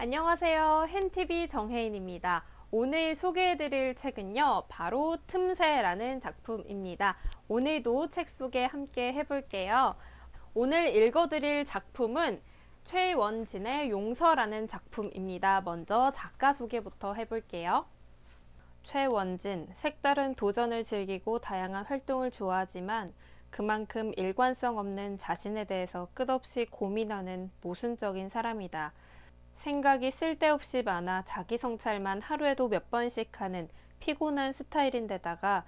안녕하세요. 헨TV 정혜인입니다. 오늘 소개해드릴 책은요, 바로 틈새라는 작품입니다. 오늘도 책 소개 함께 해볼게요. 오늘 읽어드릴 작품은 최원진의 용서라는 작품입니다. 먼저 작가 소개부터 해볼게요. 최원진, 색다른 도전을 즐기고 다양한 활동을 좋아하지만 그만큼 일관성 없는 자신에 대해서 끝없이 고민하는 모순적인 사람이다. 생각이 쓸데없이 많아 자기 성찰만 하루에도 몇 번씩 하는 피곤한 스타일인데다가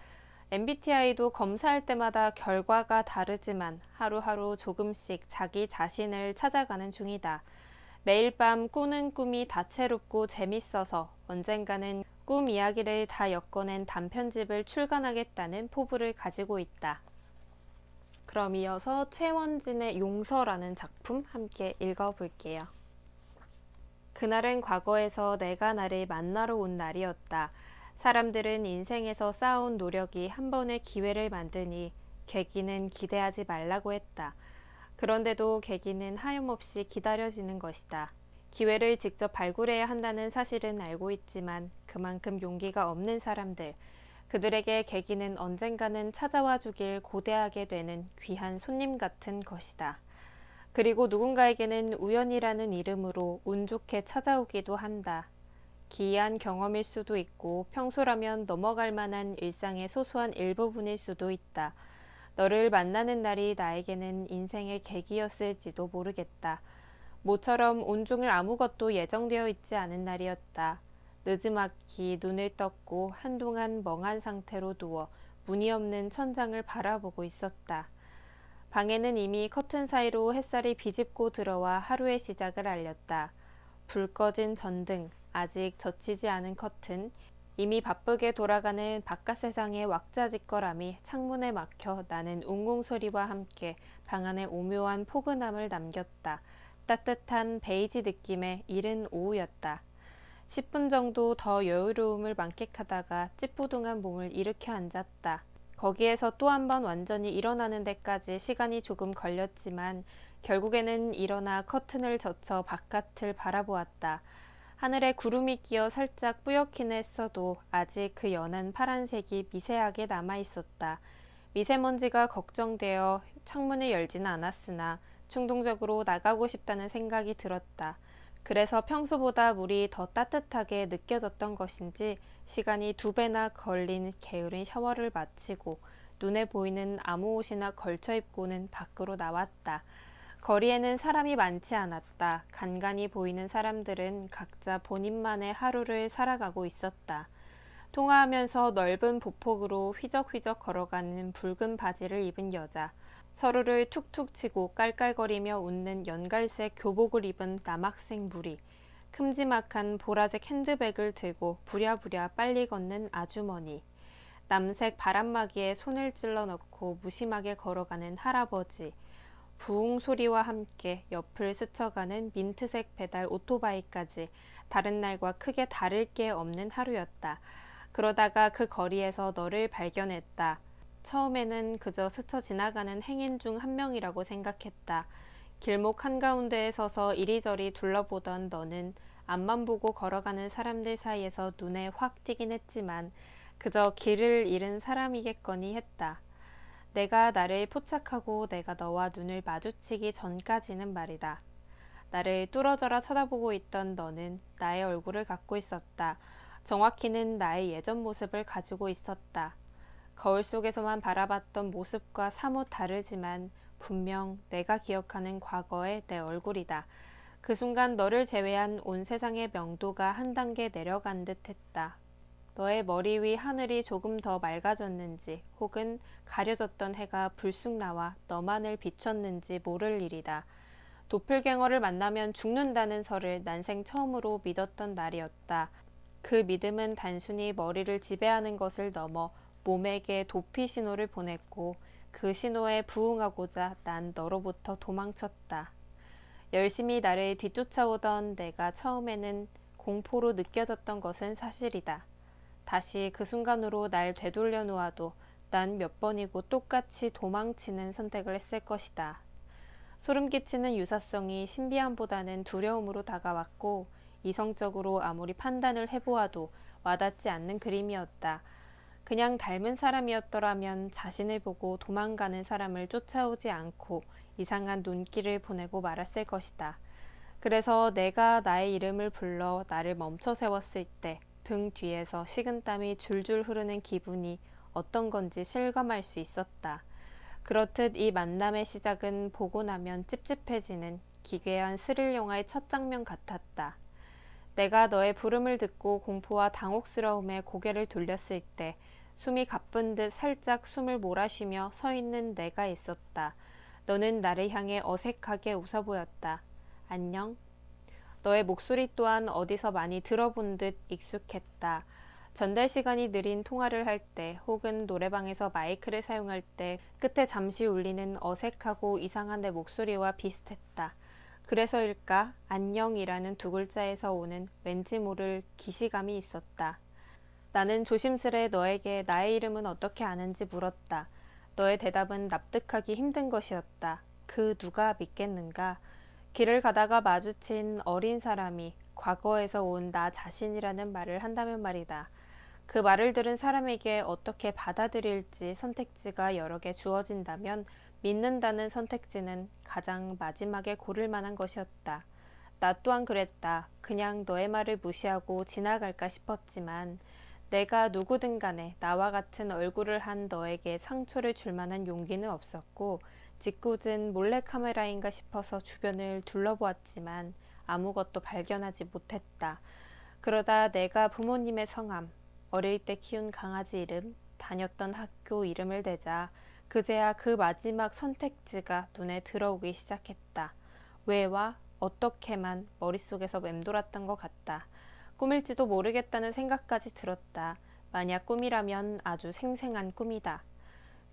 MBTI도 검사할 때마다 결과가 다르지만 하루하루 조금씩 자기 자신을 찾아가는 중이다. 매일 밤 꾸는 꿈이 다채롭고 재밌어서 언젠가는 꿈 이야기를 다 엮어낸 단편집을 출간하겠다는 포부를 가지고 있다. 그럼 이어서 최원진의 용서라는 작품 함께 읽어볼게요. 그날은 과거에서 내가 나를 만나러 온 날이었다. 사람들은 인생에서 쌓아온 노력이 한 번의 기회를 만드니 계기는 기대하지 말라고 했다. 그런데도 계기는 하염없이 기다려지는 것이다. 기회를 직접 발굴해야 한다는 사실은 알고 있지만 그만큼 용기가 없는 사람들, 그들에게 계기는 언젠가는 찾아와 주길 고대하게 되는 귀한 손님 같은 것이다. 그리고 누군가에게는 우연이라는 이름으로 운 좋게 찾아오기도 한다. 기이한 경험일 수도 있고 평소라면 넘어갈 만한 일상의 소소한 일부분일 수도 있다. 너를 만나는 날이 나에게는 인생의 계기였을지도 모르겠다. 모처럼 온종일 아무것도 예정되어 있지 않은 날이었다. 느지막이 눈을 떴고 한동안 멍한 상태로 누워 무늬 없는 천장을 바라보고 있었다. 방에는 이미 커튼 사이로 햇살이 비집고 들어와 하루의 시작을 알렸다. 불 꺼진 전등, 아직 젖히지 않은 커튼, 이미 바쁘게 돌아가는 바깥 세상의 왁자지껄함이 창문에 막혀 나는 웅웅 소리와 함께 방 안에 오묘한 포근함을 남겼다. 따뜻한 베이지 느낌의 이른 오후였다. 10분 정도 더 여유로움을 만끽하다가 찌뿌둥한 몸을 일으켜 앉았다. 거기에서 또 한 번 완전히 일어나는 데까지 시간이 조금 걸렸지만 결국에는 일어나 커튼을 젖혀 바깥을 바라보았다. 하늘에 구름이 끼어 살짝 뿌옇긴 했어도 아직 그 연한 파란색이 미세하게 남아있었다. 미세먼지가 걱정되어 창문을 열지는 않았으나 충동적으로 나가고 싶다는 생각이 들었다. 그래서 평소보다 물이 더 따뜻하게 느껴졌던 것인지 시간이 2배나 걸린 게으른 샤워를 마치고 눈에 보이는 아무 옷이나 걸쳐 입고는 밖으로 나왔다. 거리에는 사람이 많지 않았다. 간간히 보이는 사람들은 각자 본인만의 하루를 살아가고 있었다. 통화하면서 넓은 보폭으로 휘적휘적 걸어가는 붉은 바지를 입은 여자, 서로를 툭툭 치고 깔깔거리며 웃는 연갈색 교복을 입은 남학생 무리, 큼지막한 보라색 핸드백을 들고 부랴부랴 빨리 걷는 아주머니, 남색 바람막이에 손을 찔러 넣고 무심하게 걸어가는 할아버지, 부웅 소리와 함께 옆을 스쳐가는 민트색 배달 오토바이까지 다른 날과 크게 다를 게 없는 하루였다. 그러다가 그 거리에서 너를 발견했다. 처음에는 그저 스쳐 지나가는 행인 중 한 명이라고 생각했다. 길목 한가운데에 서서 이리저리 둘러보던 너는 앞만 보고 걸어가는 사람들 사이에서 눈에 확 띄긴 했지만 그저 길을 잃은 사람이겠거니 했다. 내가 나를 포착하고 내가 너와 눈을 마주치기 전까지는 말이다. 나를 뚫어져라 쳐다보고 있던 너는 나의 얼굴을 갖고 있었다. 정확히는 나의 예전 모습을 가지고 있었다. 거울 속에서만 바라봤던 모습과 사뭇 다르지만 분명 내가 기억하는 과거의 내 얼굴이다. 그 순간 너를 제외한 온 세상의 명도가 한 단계 내려간 듯 했다. 너의 머리 위 하늘이 조금 더 맑아졌는지 혹은 가려졌던 해가 불쑥 나와 너만을 비췄는지 모를 일이다. 도플갱어를 만나면 죽는다는 설을 난생 처음으로 믿었던 날이었다. 그 믿음은 단순히 머리를 지배하는 것을 넘어 몸에게 도피 신호를 보냈고 그 신호에 부응하고자 난 너로부터 도망쳤다. 열심히 나를 뒤쫓아오던 내가 처음에는 공포로 느껴졌던 것은 사실이다. 다시 그 순간으로 날 되돌려 놓아도 난 몇 번이고 똑같이 도망치는 선택을 했을 것이다. 소름 끼치는 유사성이 신비함보다는 두려움으로 다가왔고 이성적으로 아무리 판단을 해보아도 와닿지 않는 그림이었다. 그냥 닮은 사람이었더라면 자신을 보고 도망가는 사람을 쫓아오지 않고 이상한 눈길을 보내고 말았을 것이다. 그래서 내가 나의 이름을 불러 나를 멈춰 세웠을 때 등 뒤에서 식은땀이 줄줄 흐르는 기분이 어떤 건지 실감할 수 있었다. 그렇듯 이 만남의 시작은 보고 나면 찝찝해지는 기괴한 스릴 영화의 첫 장면 같았다. 내가 너의 부름을 듣고 공포와 당혹스러움에 고개를 돌렸을 때 숨이 가쁜 듯 살짝 숨을 몰아쉬며 서 있는 내가 있었다. 너는 나를 향해 어색하게 웃어 보였다. 안녕? 너의 목소리 또한 어디서 많이 들어본 듯 익숙했다. 전달 시간이 느린 통화를 할 때 혹은 노래방에서 마이크를 사용할 때 끝에 잠시 울리는 어색하고 이상한 내 목소리와 비슷했다. 그래서일까 안녕이라는 두 글자에서 오는 왠지 모를 기시감이 있었다. 나는 조심스레 너에게 나의 이름은 어떻게 아는지 물었다. 너의 대답은 납득하기 힘든 것이었다. 그 누가 믿겠는가? 길을 가다가 마주친 어린 사람이 과거에서 온 나 자신이라는 말을 한다면 말이다. 그 말을 들은 사람에게 어떻게 받아들일지 선택지가 여러 개 주어진다면 믿는다는 선택지는 가장 마지막에 고를 만한 것이었다. 나 또한 그랬다. 그냥 너의 말을 무시하고 지나갈까 싶었지만 내가 누구든 간에 나와 같은 얼굴을 한 너에게 상처를 줄 만한 용기는 없었고 짓궂은 몰래카메라인가 싶어서 주변을 둘러보았지만 아무것도 발견하지 못했다. 그러다 내가 부모님의 성함, 어릴 때 키운 강아지 이름, 다녔던 학교 이름을 대자 그제야 그 마지막 선택지가 눈에 들어오기 시작했다. 왜와 어떻게만 머릿속에서 맴돌았던 것 같다. 꿈일지도 모르겠다는 생각까지 들었다. 만약 꿈이라면 아주 생생한 꿈이다.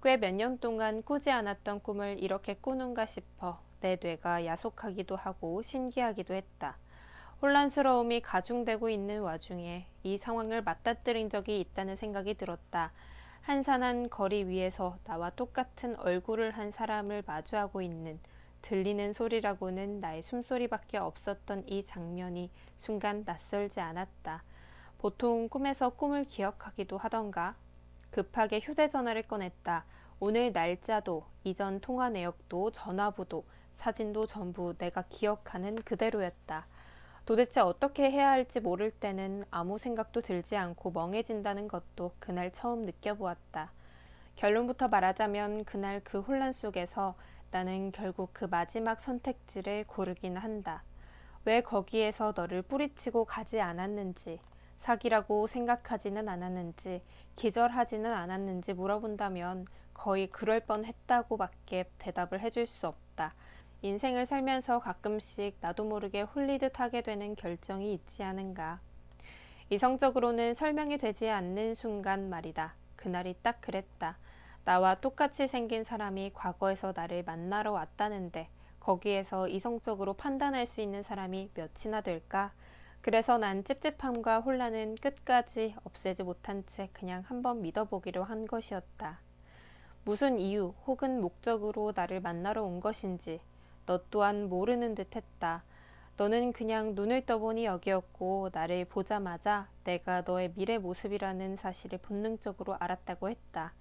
꽤 몇 년 동안 꾸지 않았던 꿈을 이렇게 꾸는가 싶어 내 뇌가 야속하기도 하고 신기하기도 했다. 혼란스러움이 가중되고 있는 와중에 이 상황을 맞닥뜨린 적이 있다는 생각이 들었다. 한산한 거리 위에서 나와 똑같은 얼굴을 한 사람을 마주하고 있는 들리는 소리라고는 나의 숨소리밖에 없었던 이 장면이 순간 낯설지 않았다. 보통 꿈에서 꿈을 기억하기도 하던가? 급하게 휴대전화를 꺼냈다. 오늘 날짜도 이전 통화 내역도 전화번호도 사진도 전부 내가 기억하는 그대로였다. 도대체 어떻게 해야 할지 모를 때는 아무 생각도 들지 않고 멍해진다는 것도 그날 처음 느껴보았다. 결론부터 말하자면 그날 그 혼란 속에서 나는 결국 그 마지막 선택지를 고르긴 한다. 왜 거기에서 너를 뿌리치고 가지 않았는지, 사기라고 생각하지는 않았는지, 기절하지는 않았는지 물어본다면 거의 그럴 뻔했다고밖에 대답을 해줄 수 없다. 인생을 살면서 가끔씩 나도 모르게 홀리듯 하게 되는 결정이 있지 않은가. 이성적으로는 설명이 되지 않는 순간 말이다. 그날이 딱 그랬다. 나와 똑같이 생긴 사람이 과거에서 나를 만나러 왔다는데 거기에서 이성적으로 판단할 수 있는 사람이 몇이나 될까? 그래서 난 찝찝함과 혼란은 끝까지 없애지 못한 채 그냥 한번 믿어보기로 한 것이었다. 무슨 이유 혹은 목적으로 나를 만나러 온 것인지 너 또한 모르는 듯 했다. 너는 그냥 눈을 떠보니 여기였고 나를 보자마자 내가 너의 미래 모습이라는 사실을 본능적으로 알았다고 했다.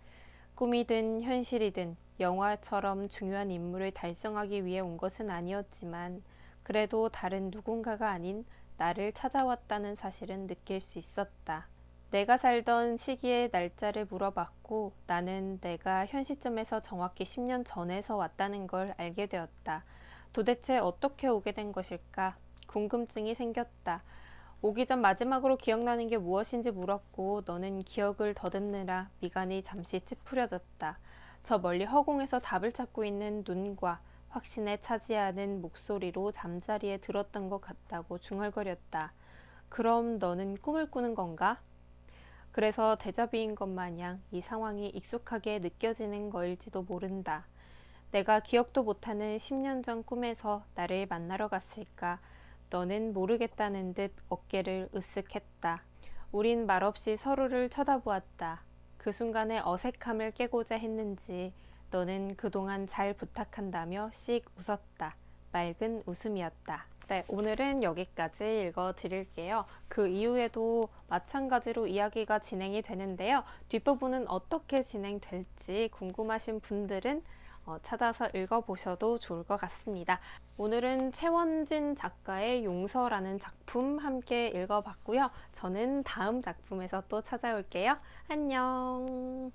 꿈이든 현실이든 영화처럼 중요한 임무를 달성하기 위해 온 것은 아니었지만 그래도 다른 누군가가 아닌 나를 찾아왔다는 사실은 느낄 수 있었다. 내가 살던 시기의 날짜를 물어봤고 나는 내가 현 시점에서 정확히 10년 전에서 왔다는 걸 알게 되었다. 도대체 어떻게 오게 된 것일까? 궁금증이 생겼다. 오기 전 마지막으로 기억나는 게 무엇인지 물었고 너는 기억을 더듬느라 미간이 잠시 찌푸려졌다. 저 멀리 허공에서 답을 찾고 있는 눈과 확신에 차지하는 목소리로 잠자리에 들었던 것 같다고 중얼거렸다. 그럼 너는 꿈을 꾸는 건가? 그래서 데자뷰인 것 마냥 이 상황이 익숙하게 느껴지는 거일지도 모른다. 내가 기억도 못하는 10년 전 꿈에서 나를 만나러 갔을까? 너는 모르겠다는 듯 어깨를 으쓱했다. 우린 말없이 서로를 쳐다보았다. 그 순간의 어색함을 깨고자 했는지 너는 그동안 잘 부탁한다며 씩 웃었다. 맑은 웃음이었다. 네, 오늘은 여기까지 읽어드릴게요. 그 이후에도 마찬가지로 이야기가 진행이 되는데요. 뒷부분은 어떻게 진행될지 궁금하신 분들은 찾아서 읽어보셔도 좋을 것 같습니다. 오늘은 최원진 작가의 용서라는 작품 함께 읽어봤고요. 저는 다음 작품에서 또 찾아올게요. 안녕.